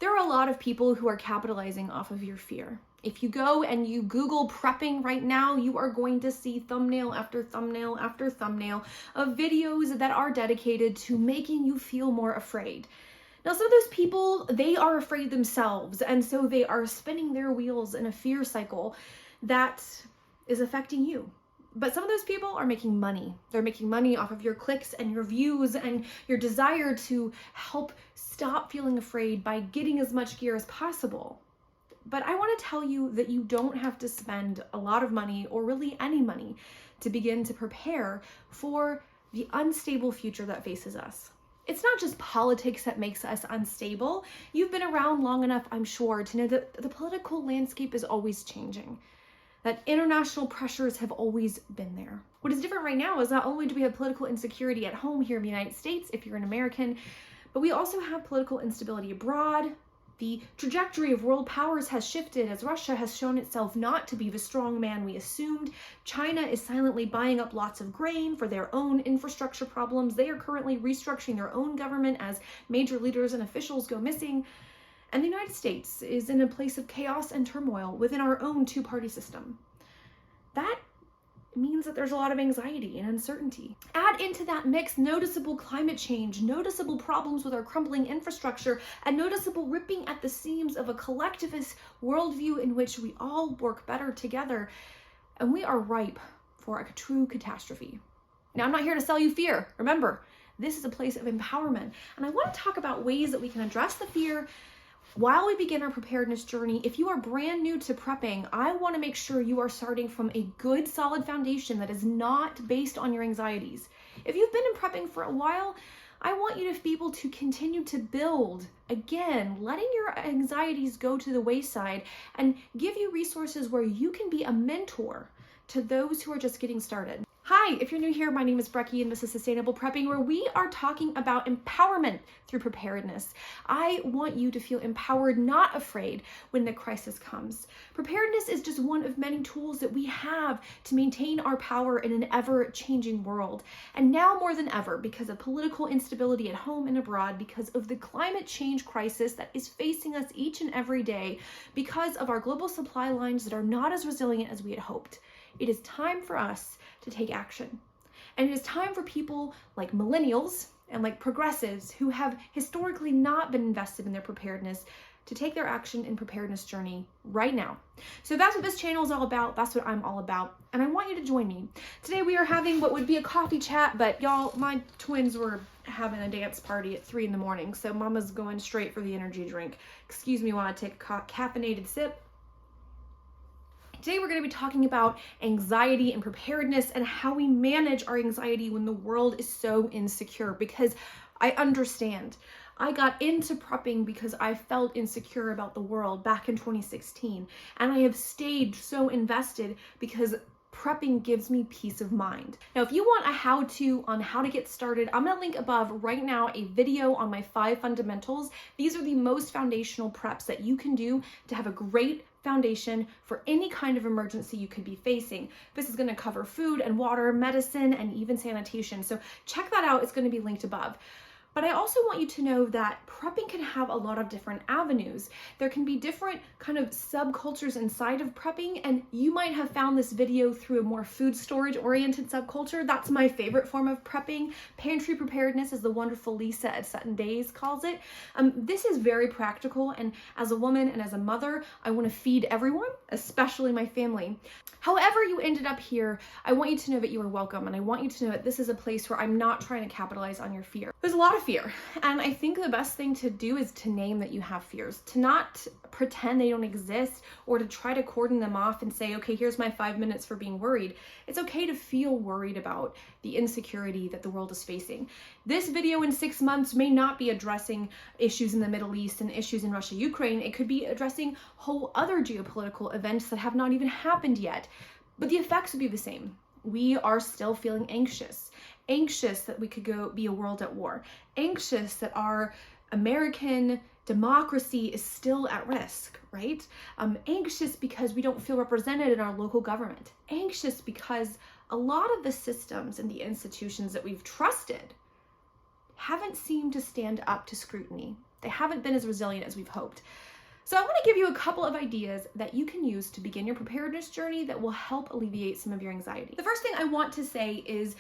There are a lot of people who are capitalizing off of your fear. If you go and you Google prepping right now, you are going to see thumbnail after thumbnail after thumbnail of videos that are dedicated to making you feel more afraid. Now, some of those people, they are afraid themselves, and so they are spinning their wheels in a fear cycle that is affecting you. But some of those people are making money. They're making money off of your clicks and your views and your desire to help stop feeling afraid by getting as much gear as possible. But I want to tell you that you don't have to spend a lot of money or really any money to begin to prepare for the unstable future that faces us. It's not just politics that makes us unstable. You've been around long enough, I'm sure, to know that the political landscape is always changing, that international pressures have always been there. What is different right now is not only do we have political insecurity at home here in the United States, if you're an American, but we also have political instability abroad. The trajectory of world powers has shifted as Russia has shown itself not to be the strong man we assumed. China is silently buying up lots of grain for their own infrastructure problems. They are currently restructuring their own government as major leaders and officials go missing. And the United States is in a place of chaos and turmoil within our own two-party system. That means that there's a lot of anxiety and uncertainty. Add into that mix noticeable climate change, noticeable problems with our crumbling infrastructure, and noticeable ripping at the seams of a collectivist worldview in which we all work better together, and we are ripe for a true catastrophe. Now, I'm not here to sell you fear. Remember, this is a place of empowerment, and I want to talk about ways that we can address the fear while we begin our preparedness journey. If you are brand new to prepping, I want to make sure you are starting from a good, solid foundation that is not based on your anxieties. If you've been in prepping for a while, I want you to be able to continue to build, again, letting your anxieties go to the wayside and give you resources where you can be a mentor to those who are just getting started. Hi, if you're new here, my name is Brecky and this is Sustainable Prepping, where we are talking about empowerment through preparedness. I want you to feel empowered, not afraid when the crisis comes. Preparedness is just one of many tools that we have to maintain our power in an ever-changing world. And now more than ever, because of political instability at home and abroad, because of the climate change crisis that is facing us each and every day, because of our global supply lines that are not as resilient as we had hoped, it is time for us to take action. And it is time for people like millennials and like progressives who have historically not been invested in their preparedness to take their action and preparedness journey right now. So that's what this channel is all about. That's what I'm all about. And I want you to join me. Today we are having what would be a coffee chat, but y'all, my twins were having a dance party at 3 a.m. So mama's going straight for the energy drink. Excuse me while I take a caffeinated sip. Today we're going to be talking about anxiety and preparedness and how we manage our anxiety when the world is so insecure, because I understand. I got into prepping because I felt insecure about the world back in 2016, and I have stayed so invested because prepping gives me peace of mind. Now, if you want a how-to on how to get started, I'm gonna link above right now a video on my 5 fundamentals. These are the most foundational preps that you can do to have a great foundation for any kind of emergency you could be facing. This is gonna cover food and water, medicine, and even sanitation. So check that out, it's gonna be linked above. But I also want you to know that prepping can have a lot of different avenues. There can be different kind of subcultures inside of prepping, and you might have found this video through a more food storage oriented subculture. That's my favorite form of prepping. Pantry preparedness, as the wonderful Lisa at Sutton Days calls it. This is very practical, and as a woman and as a mother, I want to feed everyone, especially my family. However you ended up here, I want you to know that you are welcome, and I want you to know that this is a place where I'm not trying to capitalize on your fear. There's a lot of fear, and I think the best thing to do is to name that you have fears, to not pretend they don't exist or to try to cordon them off and say, okay, here's my 5 minutes for being worried. It's okay to feel worried about the insecurity that the world is facing. This video in 6 months may not be addressing issues in the Middle East and issues in Russia, Ukraine. It could be addressing whole other geopolitical events that have not even happened yet, but the effects would be the same. We are still feeling anxious that we could be a world at war, anxious that our American democracy is still at risk, right? Anxious because we don't feel represented in our local government, anxious because a lot of the systems and the institutions that we've trusted haven't seemed to stand up to scrutiny. They haven't been as resilient as we've hoped. So I want to give you a couple of ideas that you can use to begin your preparedness journey that will help alleviate some of your anxiety. The first thing I want to say is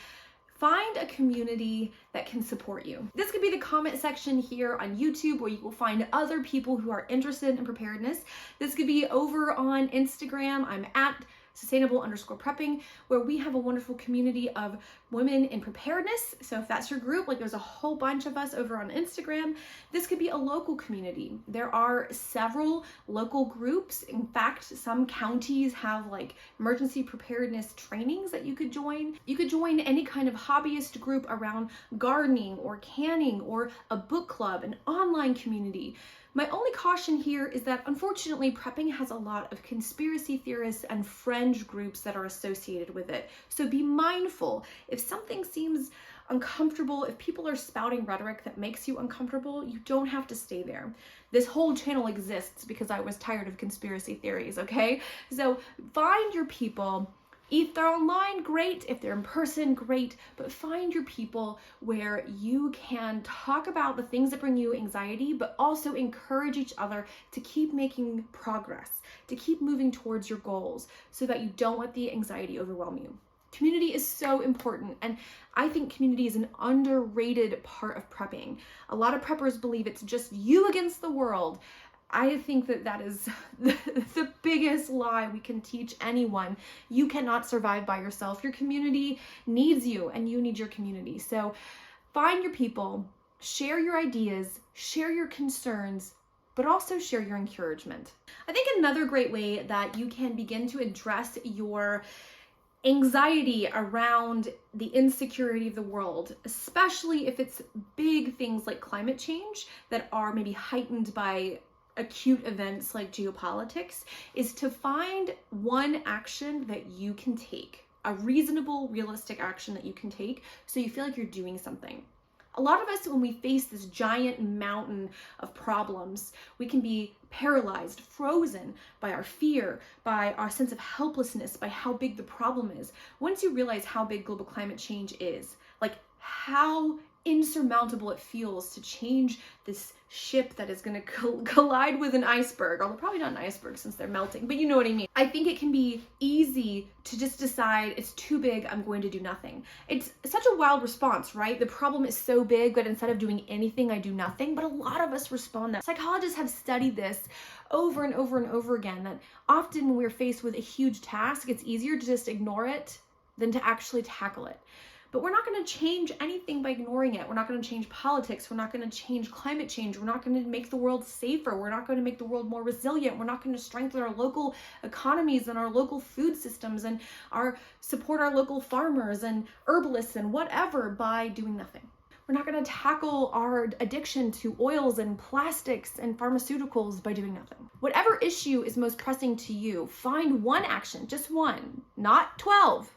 find a community that can support you. This could be the comment section here on YouTube, where you will find other people who are interested in preparedness. This could be over on Instagram. I'm at sustainable_prepping, where we have a wonderful community of women in preparedness. So if that's your group, like there's a whole bunch of us over on Instagram. This could be a local community. There are several local groups. In fact, some counties have like emergency preparedness trainings that you could join. You could join any kind of hobbyist group around gardening or canning, or a book club, an online community. My only caution here is that unfortunately prepping has a lot of conspiracy theorists and fringe groups that are associated with it. So be mindful. If something seems uncomfortable, if people are spouting rhetoric that makes you uncomfortable, you don't have to stay there. This whole channel exists because I was tired of conspiracy theories, okay? So find your people. If they're online, great. If they're in person, great. But find your people where you can talk about the things that bring you anxiety, but also encourage each other to keep making progress, to keep moving towards your goals, so that you don't let the anxiety overwhelm you. Community is so important, and I think community is an underrated part of prepping. A lot of preppers believe it's just you against the world. I think that is the biggest lie we can teach anyone. You cannot survive by yourself. Your community needs you, and you need your community. So find your people, share your ideas, share your concerns, but also share your encouragement. I think another great way that you can begin to address your anxiety around the insecurity of the world, especially if it's big things like climate change that are maybe heightened by acute events like geopolitics, is to find one action that you can take, a reasonable, realistic action that you can take, so you feel like you're doing something. A lot of us, when we face this giant mountain of problems, we can be paralyzed, frozen by our fear, by our sense of helplessness, by how big the problem is. Once you realize how big global climate change is, like how insurmountable it feels to change this ship that is going to collide with an iceberg, although probably not an iceberg since they're melting, but you know what I mean. I think it can be easy to just decide it's too big, I'm going to do nothing. It's such a wild response, right? The problem is so big, but instead of doing anything, I do nothing. But a lot of us respond that. Psychologists have studied this over and over and over again, that often when we're faced with a huge task, it's easier to just ignore it than to actually tackle it. But we're not going to change anything by ignoring it. We're not going to change politics. We're not going to change climate change. We're not going to make the world safer. We're not going to make the world more resilient. We're not going to strengthen our local economies and our local food systems and support our local farmers and herbalists and whatever by doing nothing. We're not going to tackle our addiction to oils and plastics and pharmaceuticals by doing nothing. Whatever issue is most pressing to you, find one action, just one, not 12.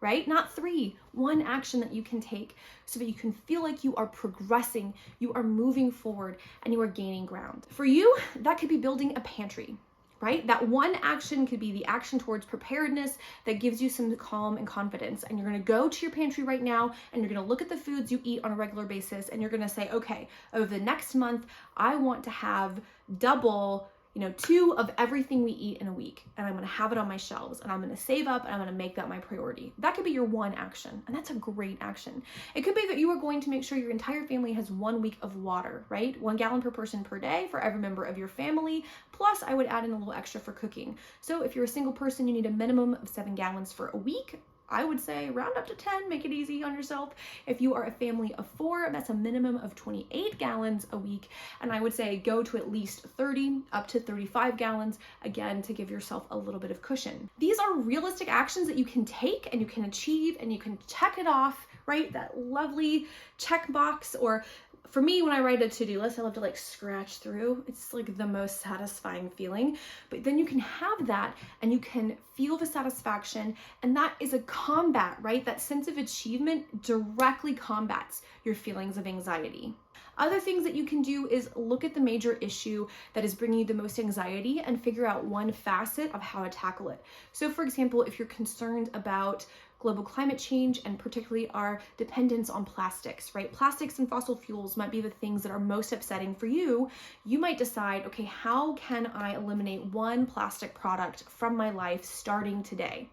Right? Not 3, one action that you can take so that you can feel like you are progressing, you are moving forward, and you are gaining ground. For you, that could be building a pantry, right? That one action could be the action towards preparedness that gives you some calm and confidence. And you're going to go to your pantry right now, and you're going to look at the foods you eat on a regular basis, and you're going to say, okay, over the next month, I want to have double 2 of everything we eat in a week, and I'm going to have it on my shelves, and I'm going to save up, and I'm going to make that my priority. That could be your one action, and that's a great action. It could be that you are going to make sure your entire family has 1 week of water, right? 1 gallon per person per day for every member of your family. Plus, I would add in a little extra for cooking. So if you're a single person, you need a minimum of 7 gallons for a week. I would say round up to 10, make it easy on yourself. If you are a family of 4, that's a minimum of 28 gallons a week. And I would say go to at least 30 up to 35 gallons, again, to give yourself a little bit of cushion. These are realistic actions that you can take and you can achieve and you can check it off, right? That lovely checkbox. Or for me, when I write a to-do list, I love to scratch through. It's the most satisfying feeling. But then you can have that and you can feel the satisfaction, and that is a combat, right? That sense of achievement directly combats your feelings of anxiety. Other things that you can do is look at the major issue that is bringing you the most anxiety and figure out one facet of how to tackle it. So for example, if you're concerned about global climate change and particularly our dependence on plastics, right? Plastics and fossil fuels might be the things that are most upsetting for you. You might decide, okay, how can I eliminate one plastic product from my life starting today?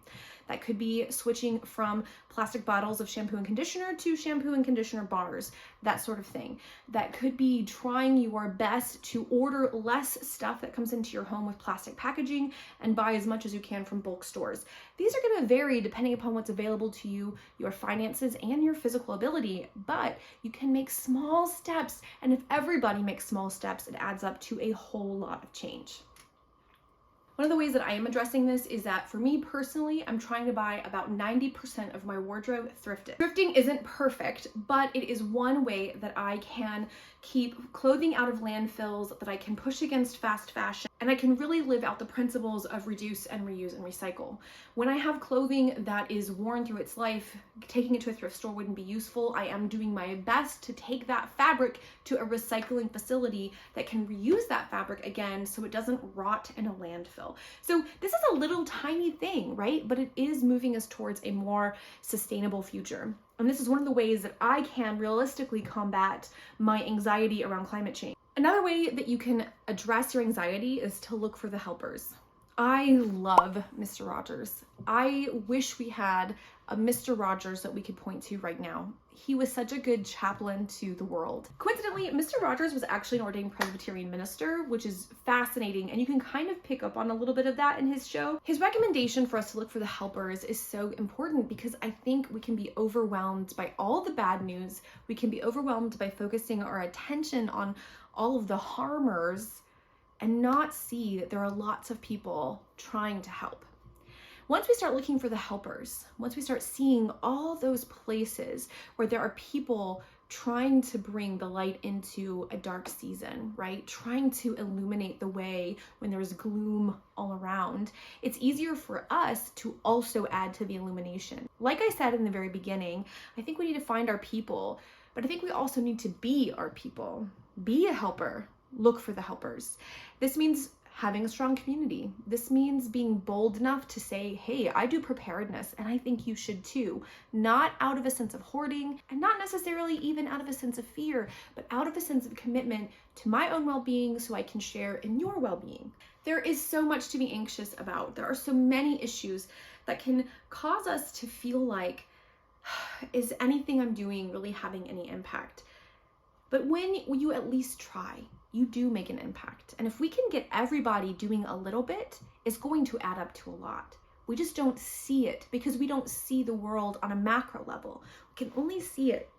That could be switching from plastic bottles of shampoo and conditioner to shampoo and conditioner bars, that sort of thing. That could be trying your best to order less stuff that comes into your home with plastic packaging and buy as much as you can from bulk stores. These are going to vary depending upon what's available to you, your finances, and your physical ability, but you can make small steps, and if everybody makes small steps, it adds up to a whole lot of change. One of the ways that I am addressing this is that for me personally, I'm trying to buy about 90% of my wardrobe thrifted. Thrifting isn't perfect, but it is one way that I can keep clothing out of landfills, that I can push against fast fashion, and I can really live out the principles of reduce and reuse and recycle. When I have clothing that is worn through its life, taking it to a thrift store wouldn't be useful. I am doing my best to take that fabric to a recycling facility that can reuse that fabric again so it doesn't rot in a landfill. So this is a little tiny thing, right? But it is moving us towards a more sustainable future. And this is one of the ways that I can realistically combat my anxiety around climate change. Another way that you can address your anxiety is to look for the helpers. I love Mr. Rogers. I wish we had a Mr. Rogers that we could point to right now. He was such a good chaplain to the world. Coincidentally, Mr. Rogers was actually an ordained Presbyterian minister, which is fascinating, and you can kind of pick up on a little bit of that in his show. His recommendation for us to look for the helpers is so important because I think we can be overwhelmed by all the bad news. We can be overwhelmed by focusing our attention on all of the harmers and not see that there are lots of people trying to help. Once we start looking for the helpers, once we start seeing all those places where there are people trying to bring the light into a dark season, right? Trying to illuminate the way when there's gloom all around, it's easier for us to also add to the illumination. Like I said in the very beginning, I think we need to find our people, but I think we also need to be our people. Be a helper. Look for the helpers. This means having a strong community. This means being bold enough to say, hey, I do preparedness and I think you should too. Not out of a sense of hoarding and not necessarily even out of a sense of fear, but out of a sense of commitment to my own well-being so I can share in your well-being. There is so much to be anxious about. There are so many issues that can cause us to feel like, is anything I'm doing really having any impact? But when you at least try, you do make an impact. And if we can get everybody doing a little bit, it's going to add up to a lot. We just don't see it because we don't see the world on a macro level. We can only see it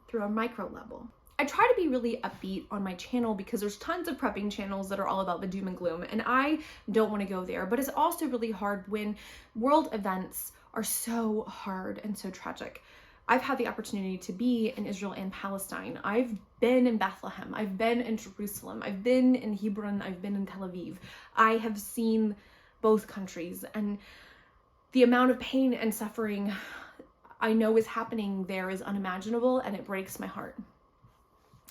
through a micro level. I try to be really upbeat on my channel because there's tons of prepping channels that are all about the doom and gloom, and I don't want to go there. But it's also really hard when world events are so hard and so tragic. I've had the opportunity to be in Israel and Palestine. I've been in Bethlehem. I've been in Jerusalem. I've been in Hebron. I've been in Tel Aviv. I have seen both countries, and the amount of pain and suffering I know is happening there is unimaginable, and it breaks my heart.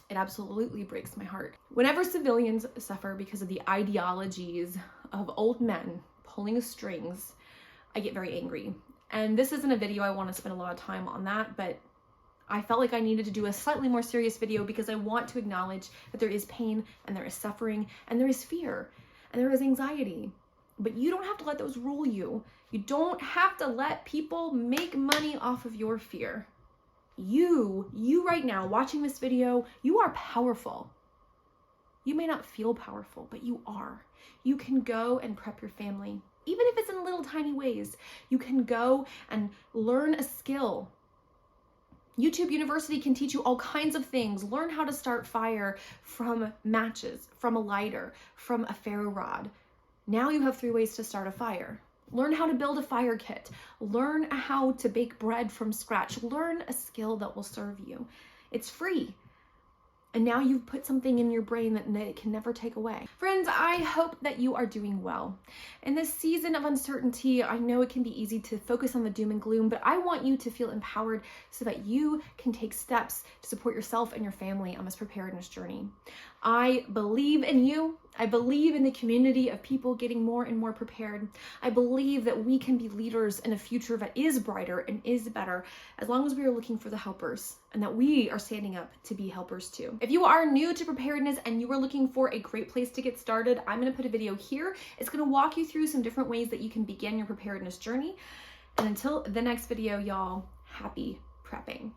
It absolutely breaks my heart. Whenever civilians suffer because of the ideologies of old men pulling strings, I get very angry. And this isn't a video I want to spend a lot of time on that, but I felt like I needed to do a slightly more serious video because I want to acknowledge that there is pain and there is suffering and there is fear and there is anxiety. But you don't have to let those rule you. You don't have to let people make money off of your fear. You right now watching this video, you are powerful. You may not feel powerful, but you are. You can go and prep your family. Even if it's in little tiny ways, you can go and learn a skill. YouTube University can teach you all kinds of things. Learn how to start fire from matches, from a lighter, from a ferro rod. Now you have 3 ways to start a fire. Learn how to build a fire kit. Learn how to bake bread from scratch. Learn a skill that will serve you. It's free. And now you've put something in your brain that it can never take away. Friends, I hope that you are doing well. In this season of uncertainty, I know it can be easy to focus on the doom and gloom, but I want you to feel empowered so that you can take steps to support yourself and your family on this preparedness journey. I believe in you. I believe in the community of people getting more and more prepared. I believe that we can be leaders in a future that is brighter and is better as long as we are looking for the helpers and that we are standing up to be helpers too. If you are new to preparedness and you are looking for a great place to get started, I'm going to put a video here. It's going to walk you through some different ways that you can begin your preparedness journey. And until the next video, y'all, happy prepping.